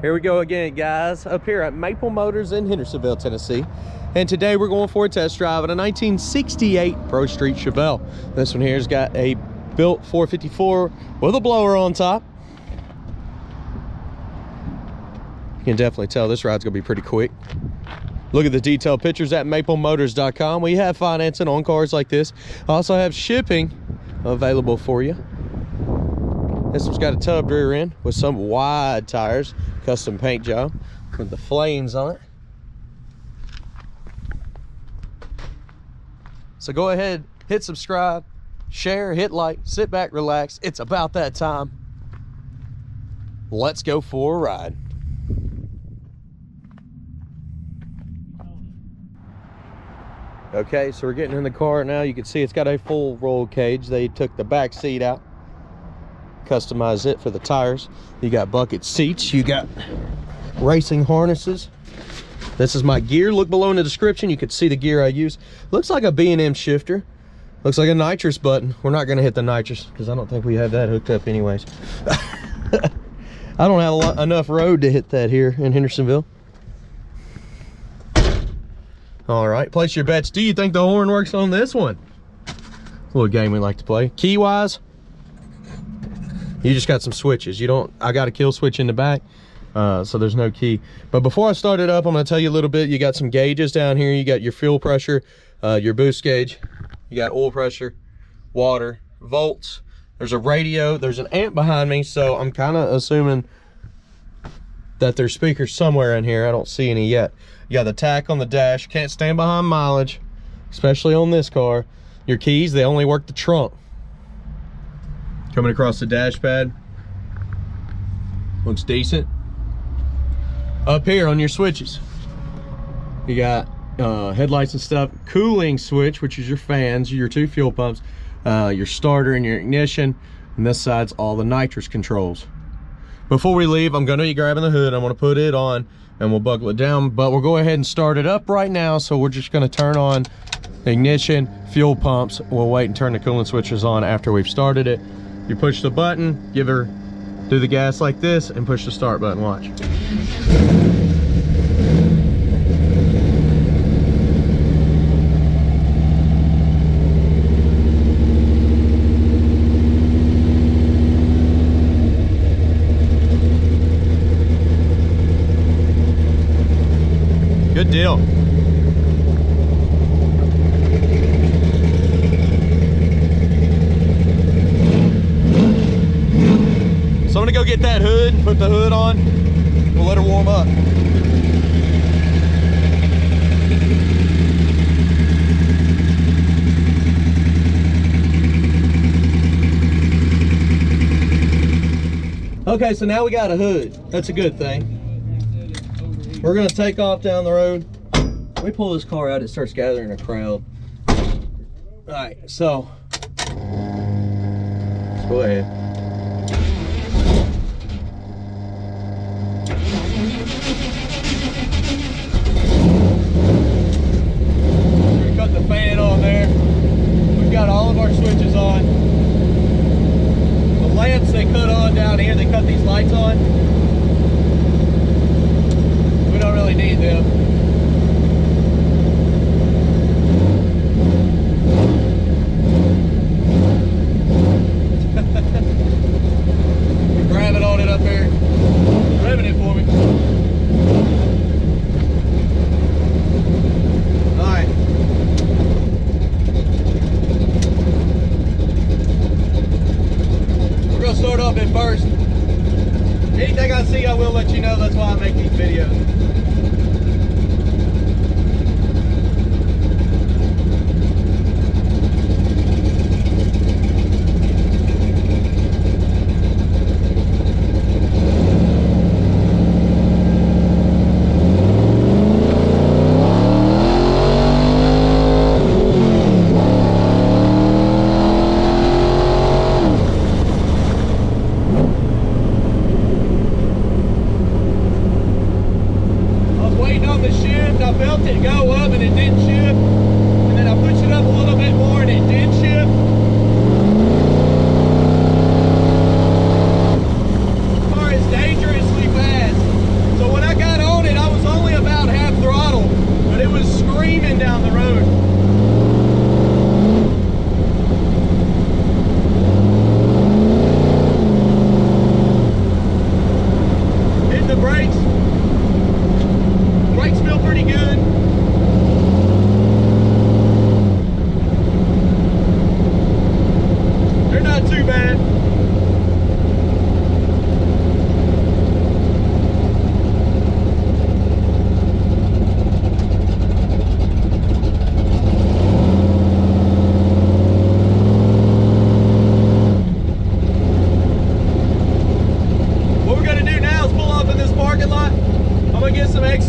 Here we go again, guys, up here at Maple Motors in Hendersonville, Tennessee. And today we're going for a test drive at a 1968 Pro Street Chevelle. This one here's got a built 454 with a blower on top. You can definitely tell this ride's gonna be pretty quick. Look at the detailed pictures at maplemotors.com. We have financing on cars like this. Also have shipping available for you. This one's got a tub rear end with some wide tires, custom paint job with the flames on it. So go ahead, hit subscribe, share, hit like, sit back, relax. It's about that time. Let's go for a ride. Okay, so we're getting in the car now. You can see it's got a full roll cage. They took the back seat out, customized it for the tires. You got bucket seats, you got racing harnesses. This is my gear. Look below in the description, you can see the gear I use. Looks like a B&M shifter. Looks like a nitrous button. We're not gonna hit the nitrous because I don't think we have that hooked up anyways. I don't have enough road to hit that here in Hendersonville. All right, place your bets. Do you think the horn works on this one? A little game we like to play. Key wise, you just got some switches. You don't, I got a kill switch in the back, so there's no key. But before I start it up, I'm gonna tell you a little bit. You got some gauges down here. You got your fuel pressure, your boost gauge. You got oil pressure, water, volts. There's a radio, there's an amp behind me, so I'm kind of assuming that there's speakers somewhere in here. I don't see any yet. You got the tach on the dash. Can't stand behind mileage, especially on this car. Your keys, they only work the trunk. Coming across the dash pad, looks decent. Up here on your switches, you got headlights and stuff, cooling switch, which is your fans, your two fuel pumps, your starter and your ignition, and this side's all the nitrous controls. Before we leave, I'm gonna be grabbing the hood. I'm gonna put it on and we'll buckle it down, but we'll go ahead and start it up right now. So we're just gonna turn on ignition, fuel pumps. We'll wait and turn the coolant switches on after we've started it. You push the button, do the gas like this, and push the start button, watch. Good deal. So I'm gonna go get that hood and put the hood on. We'll let her warm up. Okay, so now we got a hood. That's a good thing. We're gonna take off down the road. Let me pull this car out, it starts gathering a crowd. All right, so let's go ahead. We're gonna cut the fan on there. We've got all of our switches on. The lamps they cut on down here, they cut these lights on. We don't really need them. Grab it on it up there. Revving it for me. Alright. We're gonna start off at first. Anything I see, I will let you know. That's why I make these videos.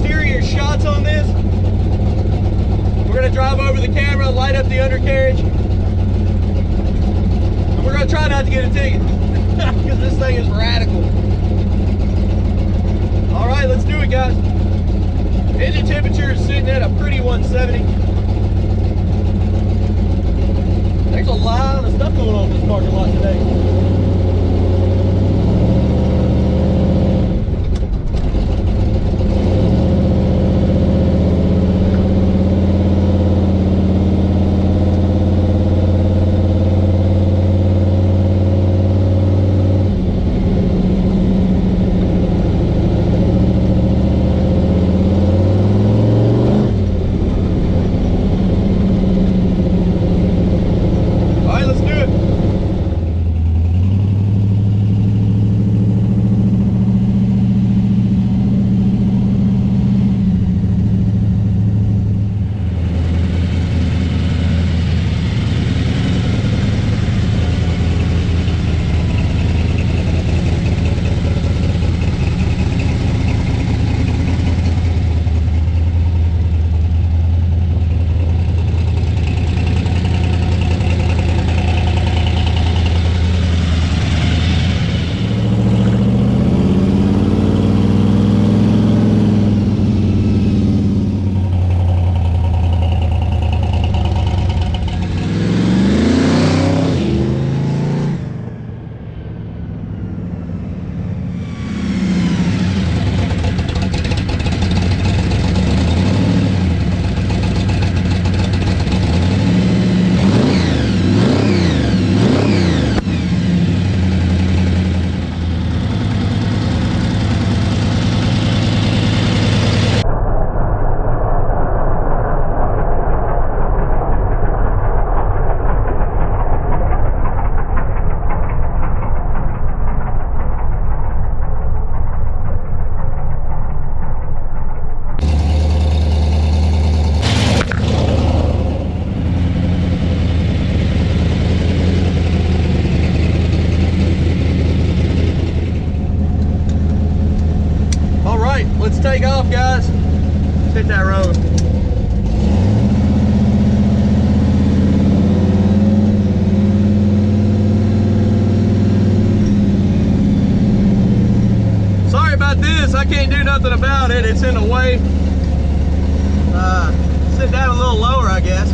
exterior shots on this. We're gonna drive over the camera, light up the undercarriage, and we're gonna try not to get a ticket because this thing is radical. All right, let's do it, guys. Engine temperature is sitting at a pretty 170. There's a lot of stuff going on in this parking lot today. Take off, guys. Let's hit that road. Sorry about this. I can't do nothing about it. It's in the way. Sit down a little lower, I guess.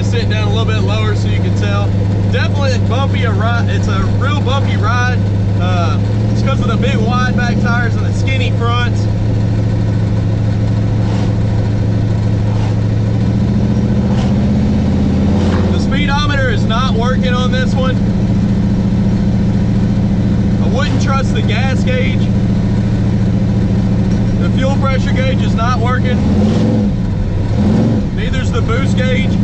Sit down a little bit lower so you can tell. Definitely bumpy a ride. It's a real bumpy ride. It's because of the big wide back tires and the skinny fronts. The speedometer is not working on this one. I wouldn't trust the gas gauge. The fuel pressure gauge is not working. Neither's the boost gauge.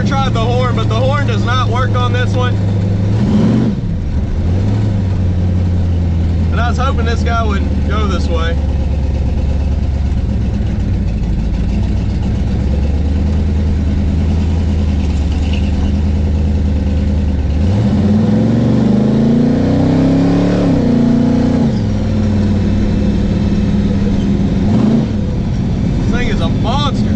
Tried the horn, but the horn does not work on this one. And I was hoping this guy would go this way. This thing is a monster.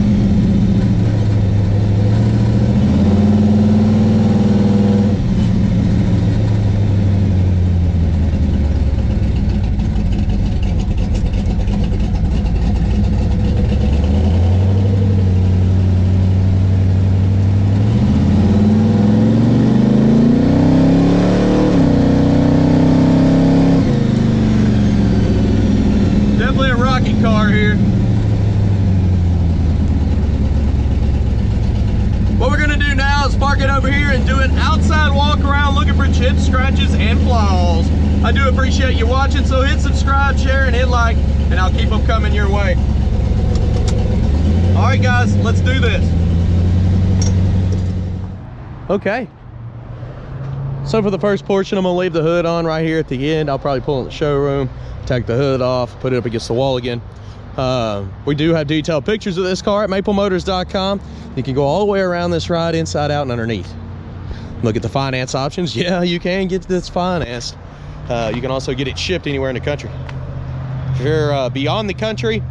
over here and do an outside walk around looking for chips, scratches, and flaws. I do appreciate you watching, so hit subscribe, share, and hit like, and I'll keep them coming your way. All right, guys, let's do this. Okay. So for the first portion, I'm gonna leave the hood on right here at the end. I'll probably pull in the showroom, take the hood off, put it up against the wall again. We do have detailed pictures of this car at maplemotors.com. You can go all the way around this ride, inside out and underneath. Look at the finance options. Yeah, you can get this financed. You can also get it shipped anywhere in the country. If you're beyond the country,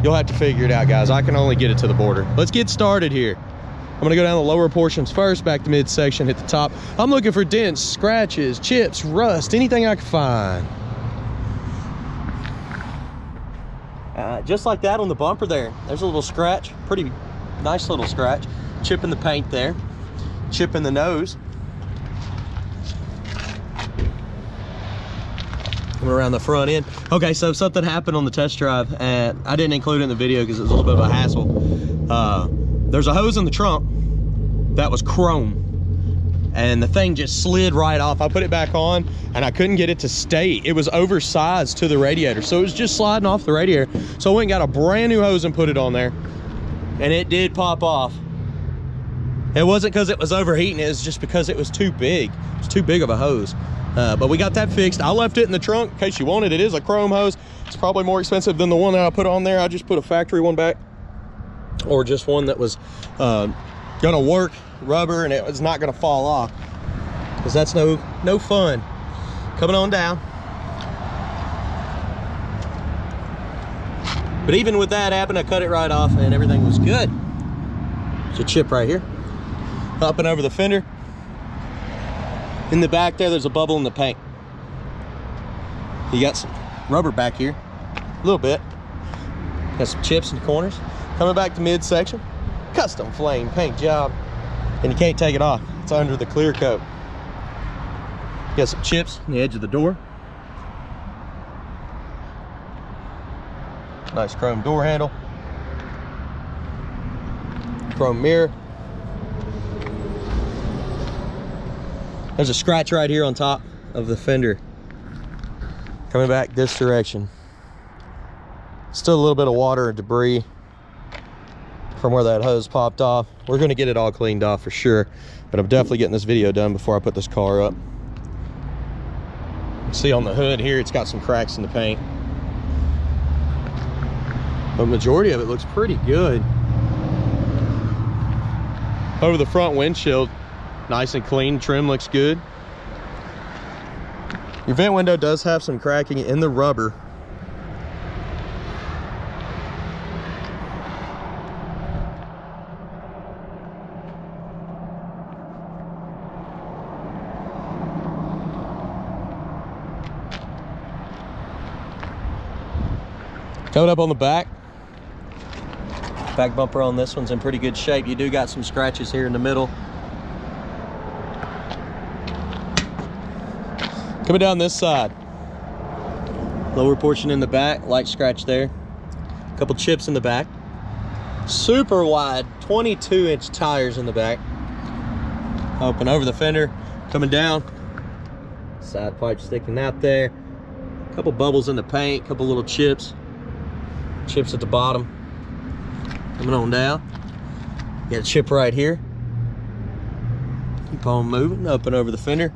you'll have to figure it out, guys. I can only get it to the border. Let's get started here. I'm gonna go down the lower portions first, back to midsection, hit the top. I'm looking for dents, scratches, chips, rust, anything I can find. Just like that on the bumper there. There's a little scratch, pretty nice little scratch. Chip in the paint there, chip in the nose. Coming around the front end. Okay, so something happened on the test drive, and I didn't include it in the video because it was a little bit of a hassle. There's a hose in the trunk that was chrome, and the thing just slid right off. I put it back on and I couldn't get it to stay. It was oversized to the radiator, so it was just sliding off the radiator. So I went and got a brand new hose and put it on there, and it did pop off. It wasn't because it was overheating, it was just because it was too big. It's too big of a hose. But we got that fixed. I left it in the trunk in case you want it. It is a chrome hose. It's probably more expensive than the one that I put on there. I just put a factory one back, or just one that was gonna work, rubber, and it was not gonna fall off, because that's no fun. Coming on down. But even with that happened, I cut it right off and everything was good. There's a chip right here. Up and over the fender. In the back there's a bubble in the paint. You got some rubber back here, a little bit. Got some chips in the corners. Coming back to midsection, custom flame paint job, and you can't take it off. It's under the clear coat. Got some chips on the edge of the door. Nice chrome door handle. Chrome mirror. There's a scratch right here on top of the fender. Coming back this direction. Still a little bit of water and debris from where that hose popped off. We're gonna get it all cleaned off for sure, but I'm definitely getting this video done before I put this car up. See on the hood here, it's got some cracks in the paint. The majority of it looks pretty good. Over the front windshield, nice and clean, trim looks good. Your vent window does have some cracking in the rubber. Coming up on the back bumper on this one's in pretty good shape. You do got some scratches here in the middle. Coming down this side, lower portion in the back, light scratch there. A couple chips in the back. Super wide 22-inch tires in the back. Open over the fender, coming down. Side pipe sticking out there. A couple bubbles in the paint, couple little chips. Chips at the bottom. Coming on down. Got a chip right here. Keep on moving, up and over the fender.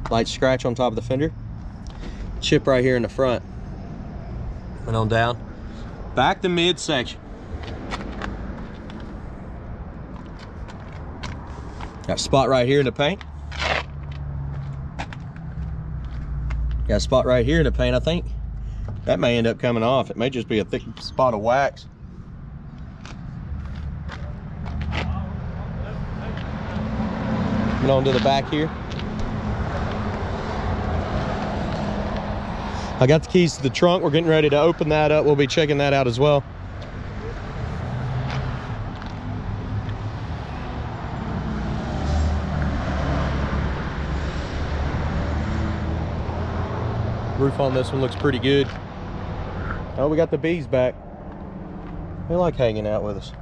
Light scratch on top of the fender. Chip right here in the front. Coming on down. Back to midsection. Got a spot right here in the paint. Got a spot right here in the paint, I think. That may end up coming off. It may just be a thick spot of wax. Coming on to the back here. I got the keys to the trunk. We're getting ready to open that up. We'll be checking that out as well. Roof on this one looks pretty good. Oh, we got the bees back. They like hanging out with us.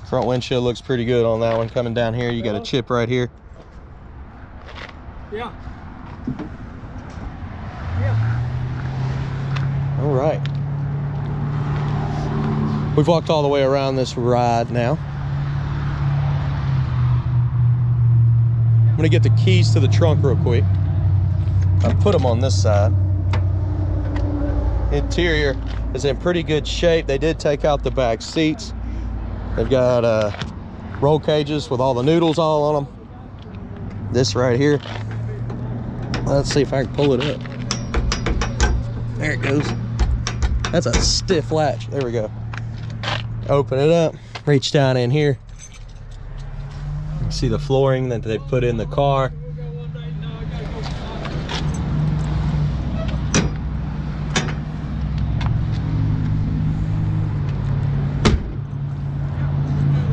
Front windshield looks pretty good on that one. Coming down here, you got a chip right here. Yeah. All right. We've walked all the way around this ride now. I'm gonna get the keys to the trunk real quick. I put them on this side. Interior is in pretty good shape. They did take out the back seats. They've got roll cages with all the noodles all on them. This right here. Let's see if I can pull it up. There it goes. That's a stiff latch. There we go. Open it up, reach down in here. You see the flooring that they put in the car.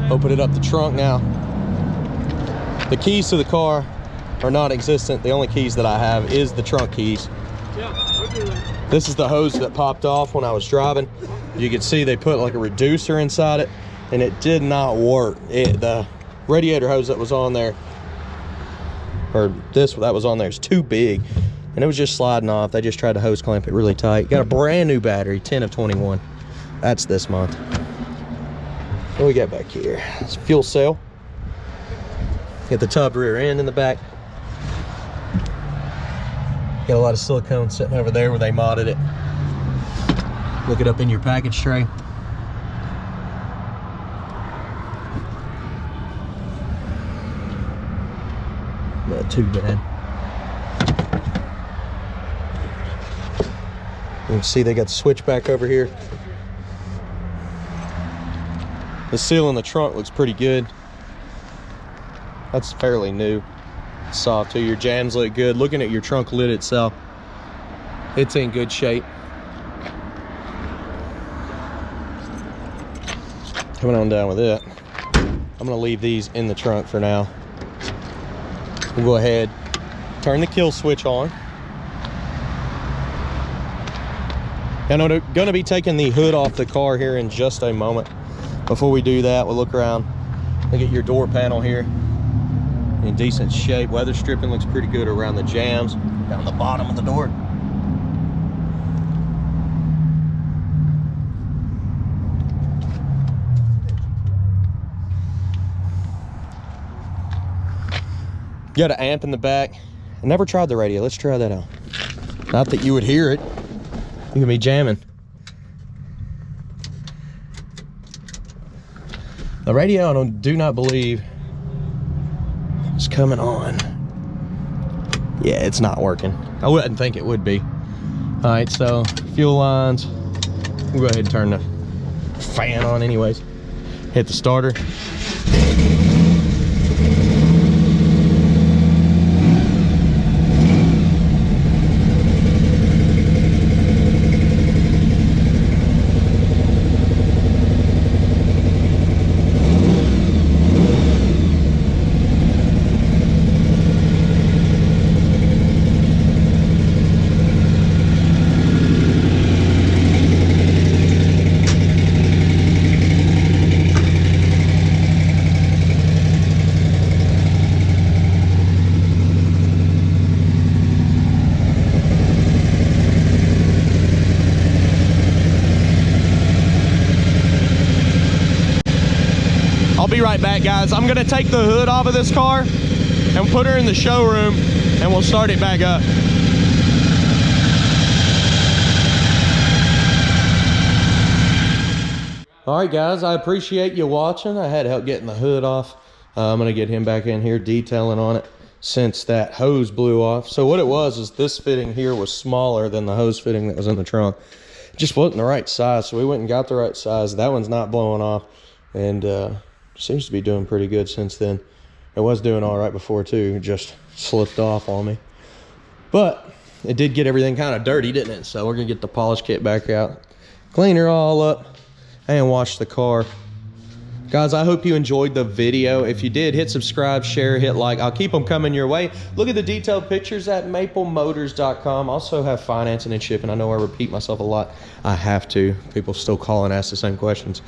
Open it up the trunk now. The keys to the car are non-existent. The only keys that I have is the trunk keys. This is the hose that popped off when I was driving. You can see they put like a reducer inside it and it did not work. The radiator hose that was on there, or this that was on there, is too big and it was just sliding off. They just tried to hose clamp it really tight. Got a brand new battery, 10 of 21. That's this month. What do we got back here? It's a fuel cell. Got the tub rear end in the back. Got a lot of silicone sitting over there where they modded it. Look it up in your package tray. Not too bad. You can see they got the switch back over here. The seal in the trunk looks pretty good. That's fairly new. Soft too. Your jams look good. Looking at your trunk lid itself, it's in good shape. Coming on down with it, I'm gonna leave these in the trunk for now. We'll go ahead, turn the kill switch on. And I'm gonna be taking the hood off the car here in just a moment. Before we do that, we'll look around. Look at your door panel here. In decent shape. Weather stripping looks pretty good around the jams, down the bottom of the door. Got an amp in the back. I never tried the radio. Let's try that out. Not that you would hear it. You can be jamming. The radio, I do not believe it's coming on. Yeah, it's not working. I wouldn't think it would be. All right, so fuel lines. We'll go ahead and turn the fan on anyways. Hit the starter. I'll be right back, guys. I'm gonna take the hood off of this car and put her in the showroom and we'll start it back up. All right, guys, I appreciate you watching. I had help getting the hood off. I'm gonna get him back in here detailing on it since that hose blew off. So what it was is this fitting here was smaller than the hose fitting that was in the trunk. It just wasn't the right size, so we went and got the right size. That one's not blowing off, and seems to be doing pretty good since then. It was doing all right before too, it just slipped off on me. But it did get everything kind of dirty, didn't it? So we're gonna get the polish kit back out, clean her all up, and wash the car. Guys, I hope you enjoyed the video. If you did, hit subscribe, share, hit like. I'll keep them coming your way. Look at the detailed pictures at maplemotors.com. Also have financing and shipping. I know I repeat myself a lot. I have to. People still call and ask the same questions.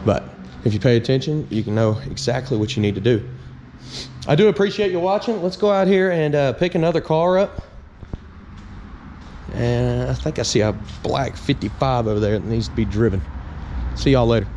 But If you pay attention, you can know exactly what you need to do. I do appreciate you watching. Let's go out here and pick another car up. And I think I see a black 55 over there that needs to be driven. See y'all later.